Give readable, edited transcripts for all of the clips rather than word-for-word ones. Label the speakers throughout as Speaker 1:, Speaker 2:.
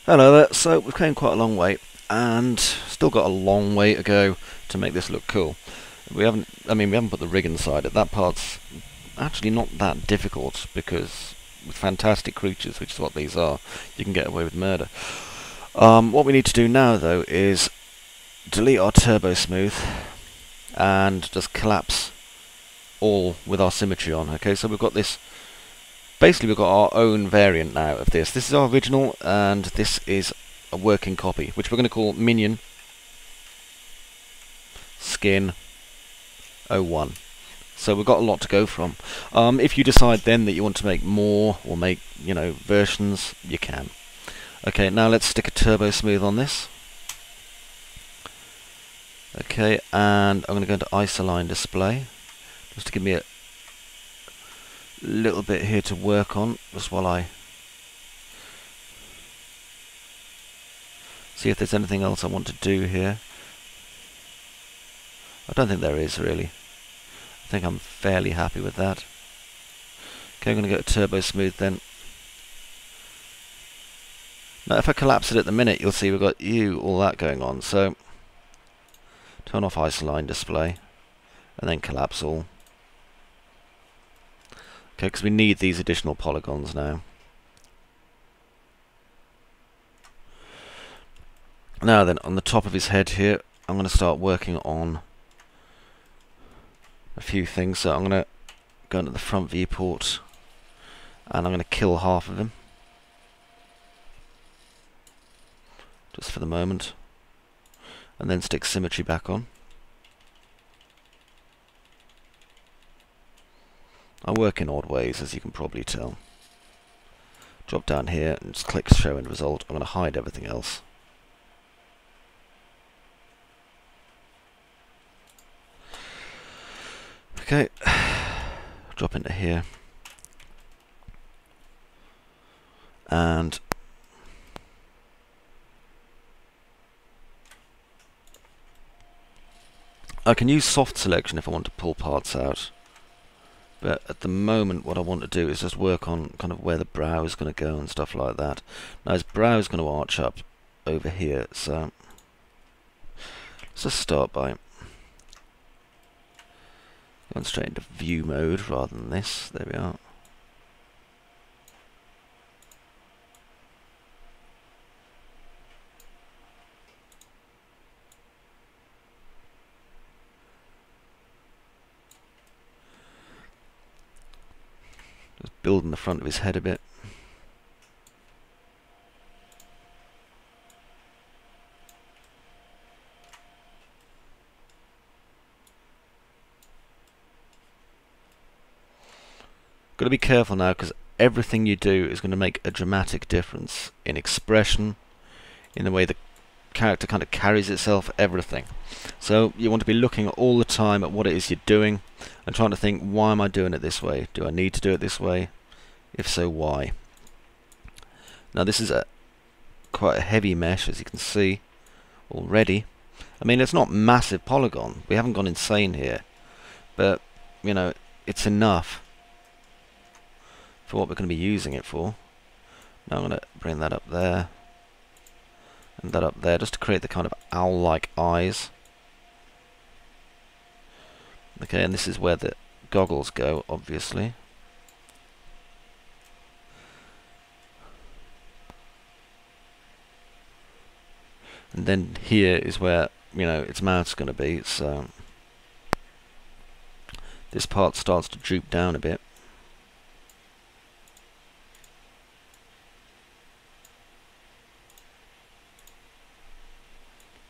Speaker 1: Hello there. So we've came quite a long way, and still got a long way to go to make this look cool. We haven't put the rig inside it. That part's actually not that difficult because with fantastic creatures, which is what these are, you can get away with murder. What we need to do now, though, is delete our turbo smooth and just collapse all with our symmetry on. Okay, so we've got this. Basically, we've got our own variant now of this. This is our original, and this is a working copy, which we're going to call Minion Skin 01. So we've got a lot to go from. If you decide then that you want to make more or make, versions, you can. Okay, now let's stick a turbo smooth on this. Okay, and I'm going to go into isoline display just to give me a little bit here to work on, just while I see if there's anything else I want to do here. I don't think there is really. I think I'm fairly happy with that. Okay, I'm going to go to turbo smooth then. Now if I collapse it at the minute, you'll see we've got all that going on. So turn off isoline display and then collapse all. Okay, because we need these additional polygons now. Now then, on the top of his head here, I'm going to start working on a few things. So I'm going to go into the front viewport and I'm going to kill half of him, just for the moment, and then stick symmetry back on. I work in odd ways, as you can probably tell. Drop down here and just click show end result. I'm going to hide everything else. Okay, drop into here, and I can use soft selection if I want to pull parts out, but at the moment what I want to do is just work on kind of where the brow is going to go and stuff like that. Now his brow is going to arch up over here, so let's just start by going straight into view mode rather than this. There we are. Just building the front of his head a bit. Got to be careful now, because everything you do is going to make a dramatic difference in expression, in the way the character kind of carries itself, everything. So you want to be looking all the time at what it is you're doing and trying to think, why am I doing it this way? Do I need to do it this way? If so, why? Now this is quite a heavy mesh, as you can see already. I mean, it's not massive polygon. We haven't gone insane here, but it's enough for what we're going to be using it for. Now I'm going to bring that up there and that up there, just to create the kind of owl-like eyes. Okay, and this is where the goggles go, obviously. And then here is where, its mouth's going to be, so this part starts to droop down a bit.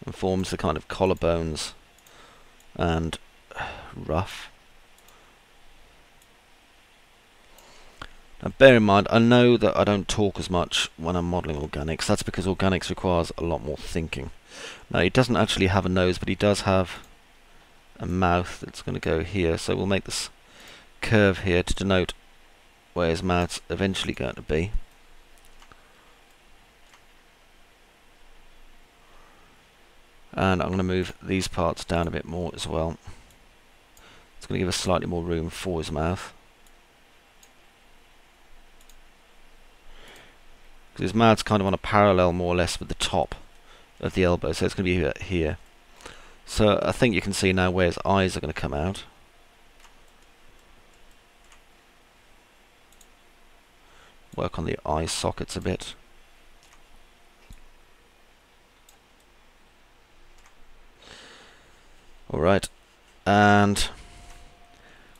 Speaker 1: And forms the kind of collarbones and ruff. Now bear in mind, I know that I don't talk as much when I'm modelling organics. That's because organics requires a lot more thinking. Now he doesn't actually have a nose, but he does have a mouth that's going to go here, so we'll make this curve here to denote where his mouth's eventually going to be. And I'm going to move these parts down a bit more as well. It's going to give us slightly more room for his mouth. because his mouth's kind of on a parallel more or less with the top of the elbow, so it's going to be here. So I think you can see now where his eyes are going to come out. Work on the eye sockets a bit. Alright, and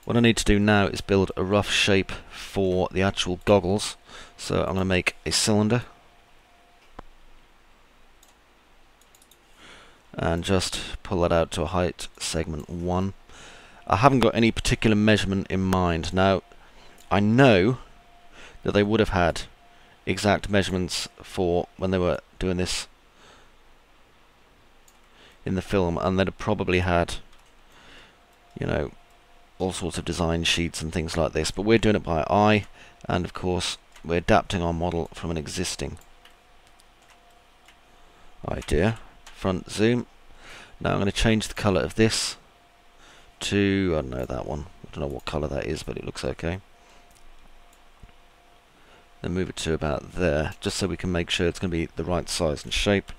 Speaker 1: what I need to do now is build a rough shape for the actual goggles. So I'm going to make a cylinder and just pull that out to a height segment 1. I haven't got any particular measurement in mind. Now, I know that they would have had exact measurements for when they were doing this in the film, and they'd have probably had, you know, all sorts of design sheets and things like this, but we're doing it by eye, and of course we're adapting our model from an existing idea. Front zoom. Now I'm going to change the colour of this to, I don't know, that one. I don't know what colour that is, but it looks okay. Then move it to about there, just so we can make sure it's going to be the right size and shape.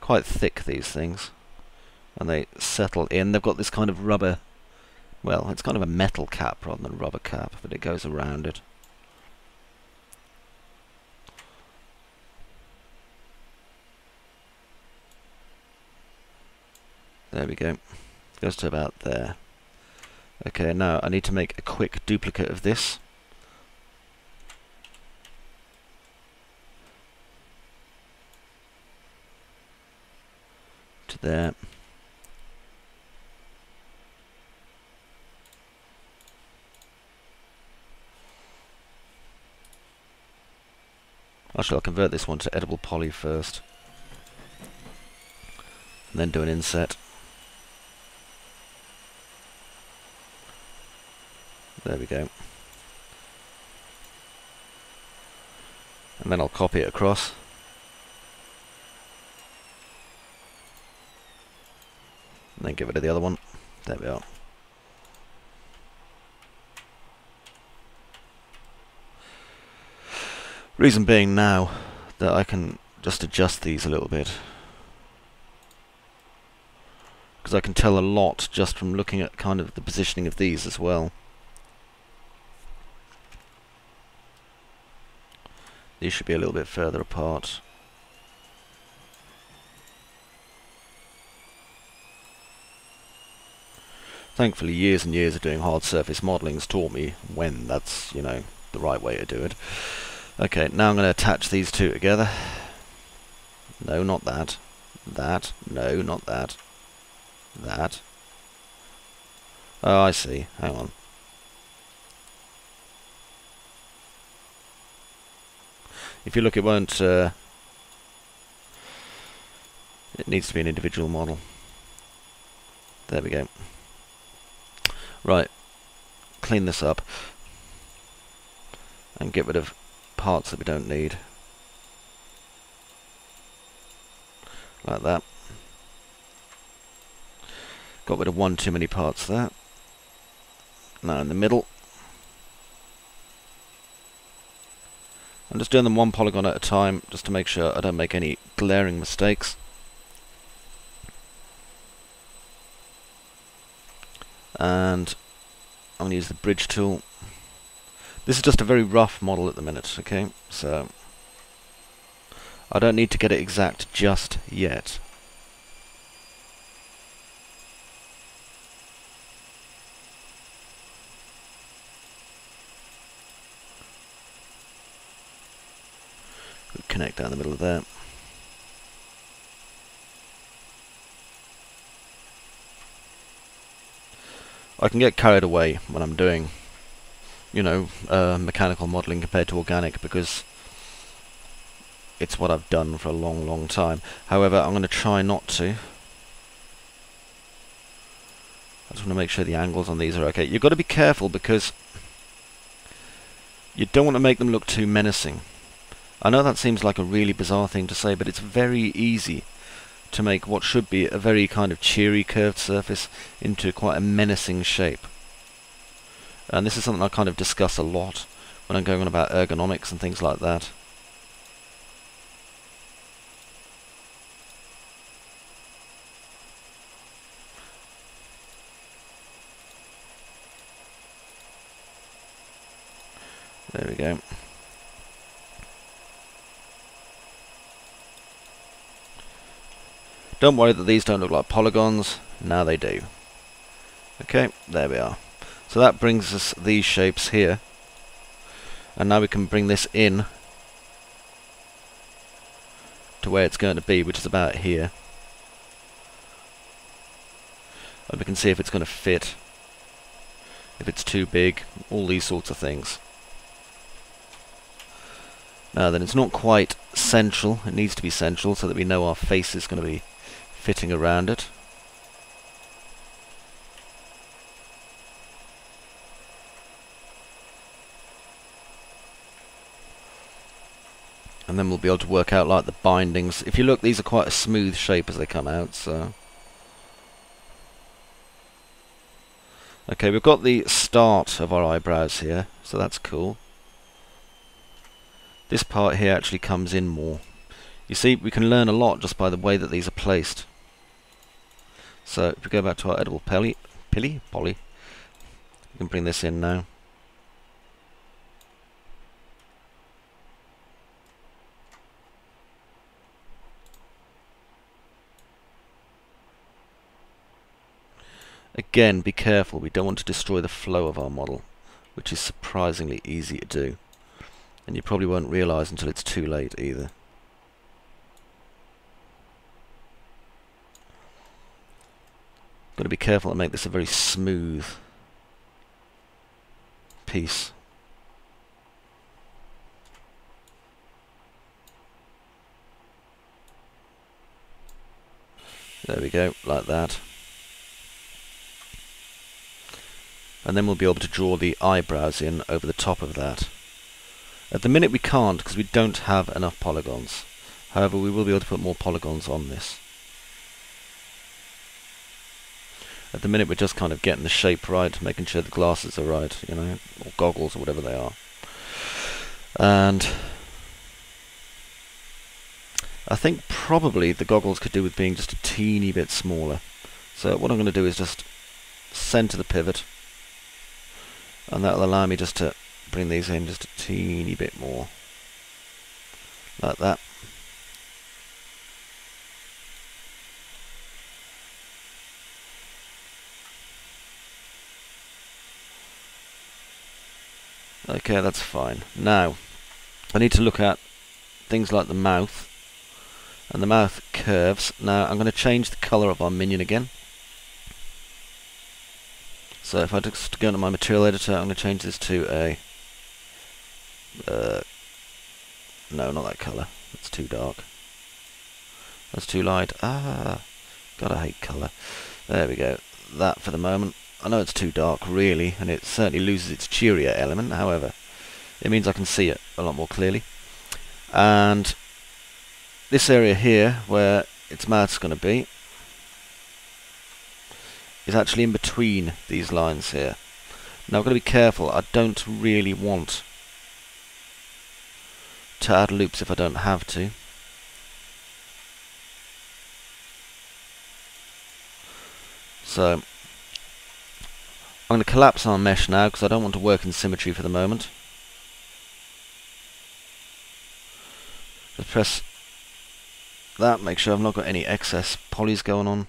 Speaker 1: Quite thick, these things, and they settle in. They've got this kind of rubber, well, it's kind of a metal cap rather than a rubber cap, but it goes around it. There we go. Goes to about there. Okay, now I need to make a quick duplicate of this. To there. Actually, I'll convert this one to edible poly first, and then do an inset. There we go. And then I'll copy it across. And then get rid of the other one. There we are. Reason being now that I can just adjust these a little bit, because I can tell a lot just from looking at kind of the positioning of these as well. These should be a little bit further apart. Thankfully, years and years of doing hard surface modelling has taught me when that's, you know, the right way to do it. Okay, now I'm going to attach these two together. No, not that. That. No, not that. That. Oh, I see. Hang on. If you look, it won't... it needs to be an individual model. There we go. Right. Clean this up. And get rid of parts that we don't need. Like that. Got rid of one too many parts there. Now in the middle. I'm just doing them one polygon at a time, just to make sure I don't make any glaring mistakes. And I'm going to use the bridge tool. This is just a very rough model at the minute, okay? So I don't need to get it exact just yet. Connect down the middle of there. I can get carried away when I'm doing, you know, mechanical modelling compared to organic, because it's what I've done for a long, long time. However, I'm going to try not to. I just want to make sure the angles on these are okay. You've got to be careful, because you don't want to make them look too menacing. I know that seems like a really bizarre thing to say, but it's very easy to make what should be a very kind of cheery curved surface into quite a menacing shape. And this is something I kind of discuss a lot when I'm going on about ergonomics and things like that. There we go. Don't worry that these don't look like polygons. Now they do. Okay, there we are. So that brings us these shapes here. And now we can bring this in to where it's going to be, which is about here. And we can see if it's going to fit, if it's too big, all these sorts of things. Now then, it's not quite central. It needs to be central so that we know our face is going to be fitting around it. And then we'll be able to work out like the bindings. If you look, these are quite a smooth shape as they come out, so... Okay, we've got the start of our eyebrows here, so that's cool. This part here actually comes in more. You see, we can learn a lot just by the way that these are placed. So, if we go back to our edible poly, we can bring this in now. Again, be careful, we don't want to destroy the flow of our model, which is surprisingly easy to do. And you probably won't realise until it's too late either. Got to be careful and make this a very smooth piece. There we go, like that. And then we'll be able to draw the eyebrows in over the top of that. At the minute we can't because we don't have enough polygons. However, we will be able to put more polygons on this. At the minute we're just kind of getting the shape right, making sure the glasses are right, you know, or goggles or whatever they are. And I think probably the goggles could do with being just a teeny bit smaller. So what I'm going to do is just center the pivot, and that'll allow me just to bring these in just a teeny bit more, like that. Okay, that's fine. Now, I need to look at things like the mouth, and the mouth curves. Now, I'm going to change the colour of our minion again. So if I just go into my material editor, I'm going to change this to a... no, not that colour. That's too dark. That's too light. Ah, God, I hate colour. There we go. That for the moment. I know it's too dark, really, and it certainly loses its cheerier element. However, it means I can see it a lot more clearly. And this area here, where its mouth's going to be, is actually in between these lines here. Now I've got to be careful. I don't really want to add loops if I don't have to. So I'm going to collapse our mesh now because I don't want to work in symmetry for the moment. Just press that, make sure I've not got any excess polys going on.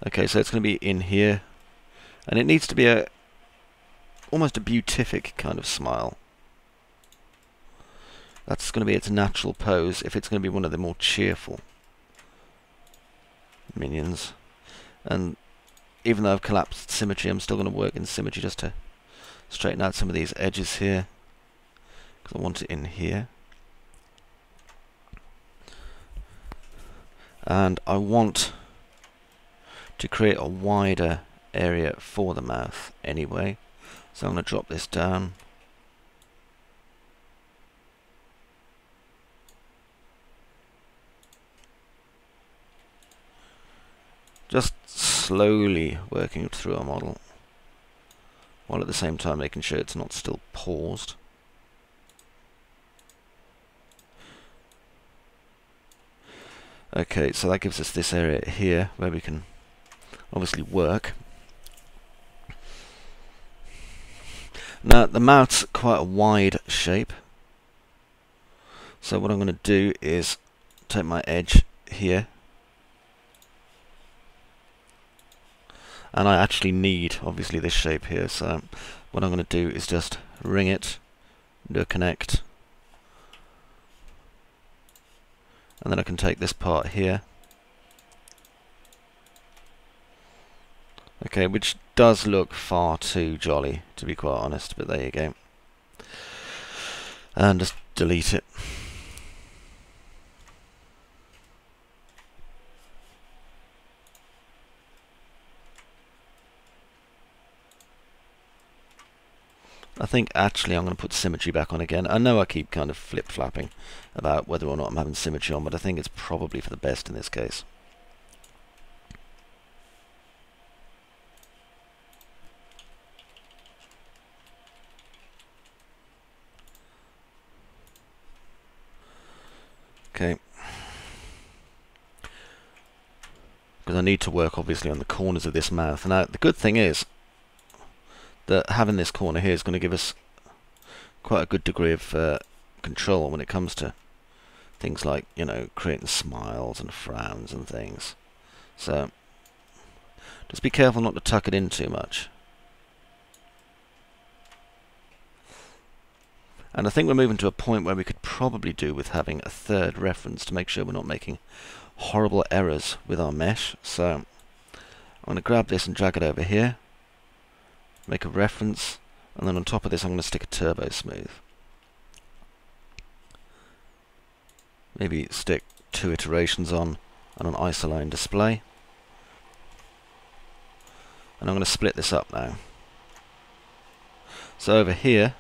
Speaker 1: Okay, so it's going to be in here, and it needs to be almost a beatific kind of smile. That's going to be its natural pose if it's going to be one of the more cheerful minions. And even though I've collapsed symmetry, I'm still going to work in symmetry just to straighten out some of these edges here, because I want it in here. And I want to create a wider area for the mouth anyway, so I'm going to drop this down. Just slowly working through our model. while at the same time making sure it's not still paused. Okay, so that gives us this area here where we can obviously work. Now the mouth's quite a wide shape, so what I'm going to do is take my edge here, and I actually need obviously this shape here, so what I'm going to do is just ring it, do a connect, and then I can take this part here. Okay, which does look far too jolly, to be quite honest, but there you go. And just delete it. I think actually I'm going to put symmetry back on again. I know I keep kind of flip-flapping about whether or not I'm having symmetry on, but I think it's probably for the best in this case. Okay. Because I need to work obviously on the corners of this mouth. Now the good thing is that having this corner here is going to give us quite a good degree of control when it comes to things like, you know, creating smiles and frowns and things. So just be careful not to tuck it in too much. And I think we're moving to a point where we could probably do with having a third reference to make sure we're not making horrible errors with our mesh. So I'm going to grab this and drag it over here, make a reference, and then on top of this I'm going to stick a turbo smooth. Maybe stick 2 iterations on and an isoline display. And I'm going to split this up now. So over here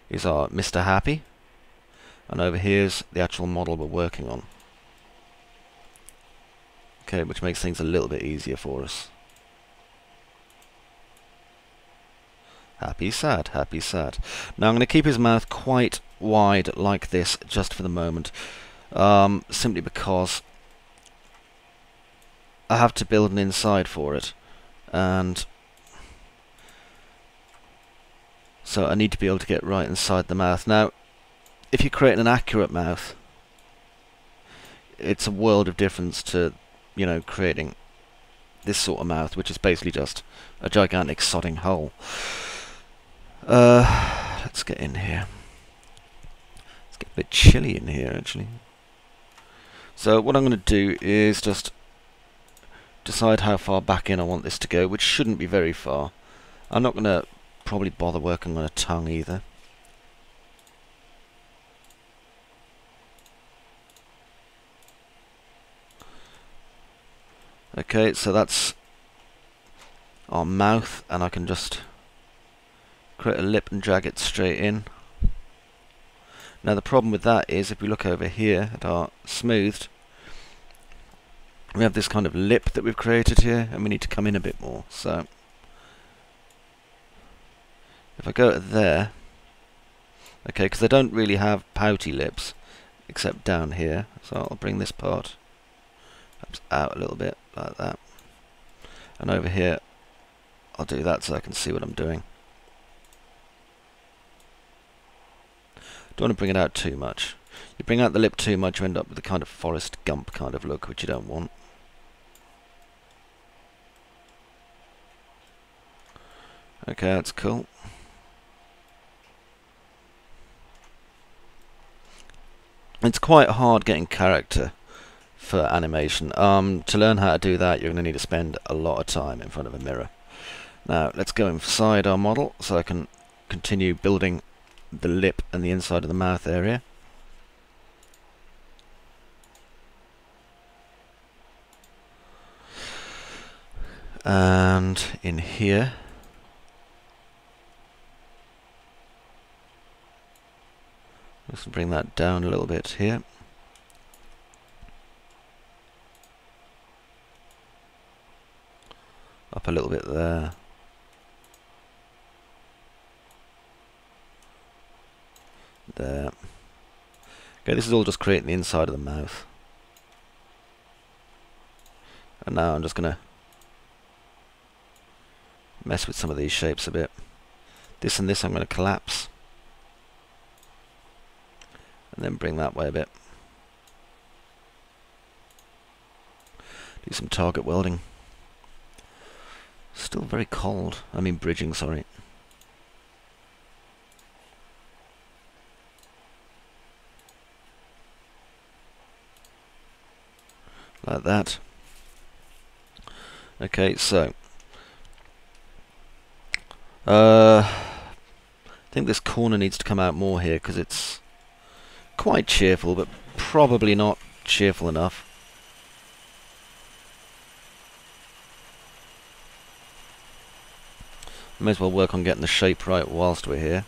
Speaker 1: is our Mr. Happy, and over here's the actual model we're working on. Okay, which makes things a little bit easier for us. Happy, sad, happy, sad. Now I'm going to keep his mouth quite wide like this just for the moment, simply because I have to build an inside for it, and so I need to be able to get right inside the mouth. Now, if you create an accurate mouth, it's a world of difference to, you know, creating this sort of mouth, which is basically just a gigantic sodding hole. Let's get in here. It's getting a bit chilly in here, actually. So what I'm going to do is just decide how far back in I want this to go, which shouldn't be very far. I'm not going to probably bother working on a tongue either. Okay, so that's our mouth, and I can just create a lip and drag it straight in. Now the problem with that is, if we look over here at our smoothed, we have this kind of lip that we've created here, and we need to come in a bit more. So if I go to there, okay, because I don't really have pouty lips except down here, so I'll bring this part perhaps out a little bit like that, and over here I'll do that so I can see what I'm doing. Don't want to bring it out too much. You bring out the lip too much, you end up with a kind of Forrest Gump kind of look, which you don't want. Okay, that's cool. It's quite hard getting character for animation. To learn how to do that, you're going to need to spend a lot of time in front of a mirror. Now, let's go inside our model so I can continue building the lip and the inside of the mouth area. And in here, let's bring that down a little bit here. Up a little bit there. There. Okay, this is all just creating the inside of the mouth. And now I'm just going to mess with some of these shapes a bit. This and this I'm going to collapse. And then bring that way a bit. Do some target welding. Still very cold. I mean bridging, sorry. Like that. Okay, so I think this corner needs to come out more here because it's quite cheerful, but probably not cheerful enough. May as well work on getting the shape right whilst we're here.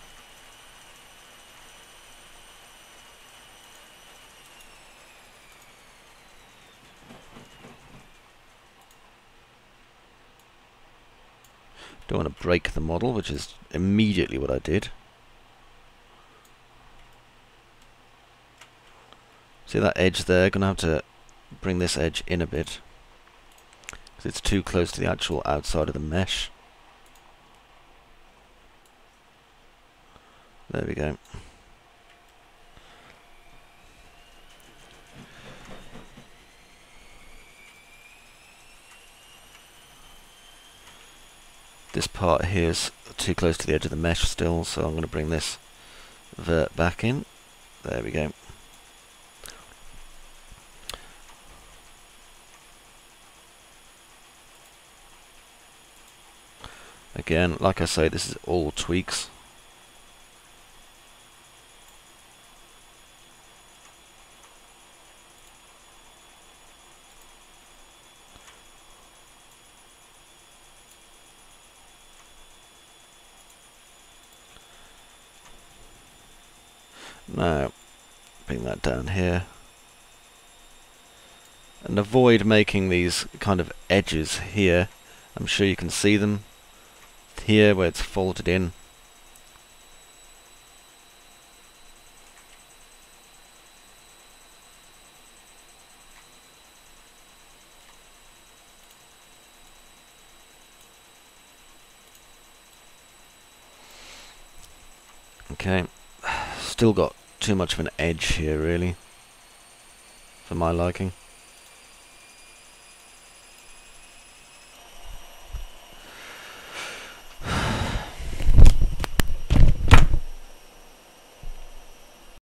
Speaker 1: Don't want to break the model, which is immediately what I did. See that edge there? Gonna have to bring this edge in a bit because it's too close to the actual outside of the mesh. There we go. This part here is too close to the edge of the mesh still, so I'm going to bring this vert back in. There we go. Again, like I say, this is all tweaks. Now, bring that down here. And avoid making these kind of edges here. I'm sure you can see them here where it's folded in. Okay, still got too much of an edge here really, for my liking.